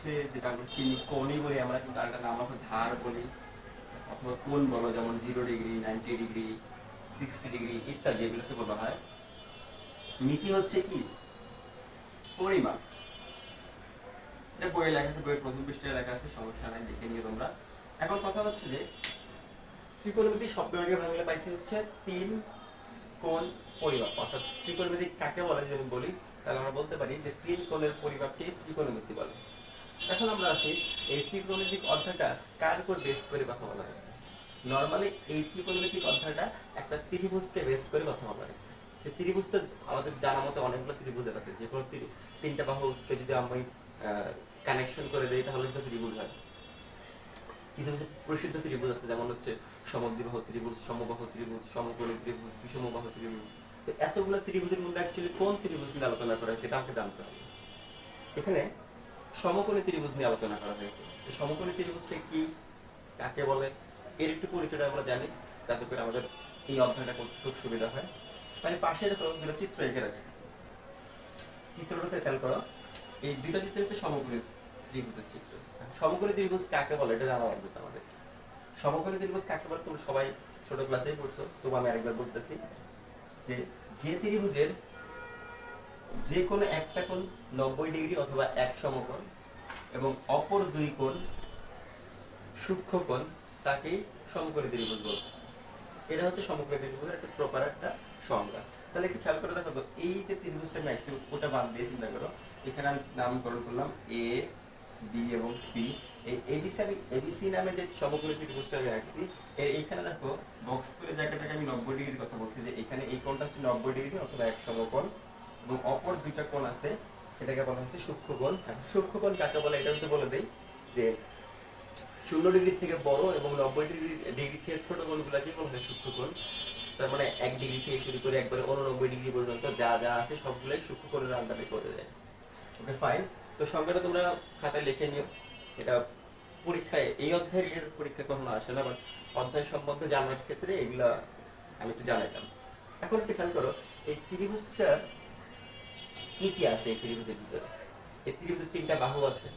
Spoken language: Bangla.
হচ্ছে যেটা আমরা চিনি কোণই বলি আমরা, কিন্তু আরেকটা নাম আছে ধার বলি, অথবা কোণ বলো, যেমন 0 ডিগ্রি, 90 ডিগ্রি, 60 ডিগ্রি ইত্যাদি, এগুলোকে বলা হয়। মিতি হচ্ছে কি পরিমাপ। এটা বইয়ে লেখা আছে, বইয়ের প্রথম পৃষ্ঠায় লেখা আছে, সমস্যা নাই, দেখে নিও তোমরা। এখন কথা হচ্ছে যে ত্রিকোণমিতি শব্দ আগে বাংলা পাইছি হচ্ছে তিন কোণ পরিমাপ। অর্থাৎ ত্রিকোণমিতি কাকে বলে যদি বলি, তাহলে আমরা বলতে পারি যে তিন কোণের পরিমাপকে ত্রিকোণমিতি বলে। এখন আমরা আসি এই ত্রিকোণমিতিক অধ্যায়টা কার উপর বেস করে কথা বলা হয়েছে। নর্মালি এই ত্রিকোণমিতিক অধ্যায়টা একটা ত্রিভুজকে বেস করে কথা বলা হয়েছে। যে ত্রিভুজ তো আমাদের জানা মতো অনেকগুলো ত্রিভুজের আছে, যে কোনো তিনটা বাহুকে যদি আমি কানেকশন করে দিই তাহলে সেটা ত্রিভুজ হয়। কিছু কিছু প্রসিদ্ধ ত্রিভুজ আছে, যেমন হচ্ছে সমদ্বিবাহু ত্রিভুজ, সমবাহু ত্রিভুজ, সমকোণী ত্রিভুজ, বিষমবাহু ত্রিভুজ। তো এতগুলো ত্রিভুজের মধ্যে অ্যাকচুয়ালি কোন ত্রিভুজ নিয়ে আলোচনা করা হয়েছে এটা আমাকে জানতে হবে। এখানে সমকোণী ত্রিভুজ নিয়ে আলোচনা করা হয়েছে। তো সমকোণী ত্রিভুজটা কি, কাকে বলে, এর একটু পরিচয়টা আমরা জানি, যাতে করে আমাদের এই অধ্যায়টা করতে খুব সুবিধা হয়। মানে পাশে দেখো দুটো চিত্র এঁকে রাখছি, চিত্রটাকে খেয়াল করো। এই দুইটা চিত্র হচ্ছে সমকোণী ত্রিভুজের চিত্র। সমকোণী ত্রিভুজ কাকে বলে এটা জানা লাগবে আমাদের। সমকোণী ত্রিভুজ কাকে বলে তোমরা সবাই ছোট ক্লাসেই পড়ছো, তবু আমি আরেকবার বলতেছি যে যে ত্রিভুজের যে কোনো একটা কোণ 90 ডিগ্রি অথবা এক সমকোণ এবং অপর দুই কোণ সূক্ষ্ম কোণ, তাকেই সমকোণী ত্রিভুজ বলতেছে। এটা হচ্ছে সমকোণী ত্রিভুজের একটা প্রপার একটা সংজ্ঞা। তাহলে একটু খেয়াল করে দেখো তো, এই যে ত্রিভুজটা ম্যাক্সিমাম ওটা বাদ দিয়ে চিন্তা করো, এখানে আমি নামকরণ করলাম এ বি এবং সি। এই এবিসি নামে যে সমকোণী ত্রিভুজটা আমি রাখছি, এর এইখানে দেখো বক্স করে জায়গাটাকে আমি 90 ডিগ্রির কথা বলছি, যে এখানে এই কোণটা হচ্ছে 90 ডিগ্রি অথবা এক সমকোণ এবং অপর দুইটা কোণ আছে, এটাকে বলা হচ্ছে সূক্ষ্মকোণ। সূক্ষ্মকোণ কাকে বলে এটা একটু বলে দেই, যে 0 ডিগ্রি থেকে বড় এবং 90 ডিগ্রি থেকে ছোট কোণগুলোকে বলা হয় সূক্ষ্মকোণ। তার মানে 1 ডিগ্রি থেকে শুরু করে একবারে 89 ডিগ্রি পর্যন্ত যা যা আছে সবগুলোই সূক্ষ্মকোণের আন্ডারে পড়ে যায়। Okay fine. তো সংজ্ঞাটা তোমরা খাতায় লিখে নিও। এটা পরীক্ষায় এই অধ্যায়ের পরীক্ষা কখনো আসে না, বাট অধ্যায় সম্বন্ধে জানার ক্ষেত্রে এগুলা আমি একটু জানাইলাম। এখন একটু খেয়াল করো, এই ত্রিভুজটা কি কি আছে এই ত্রিভুজের ভিতরে। এই ত্রিভুজের তিনটা বাহু আছে,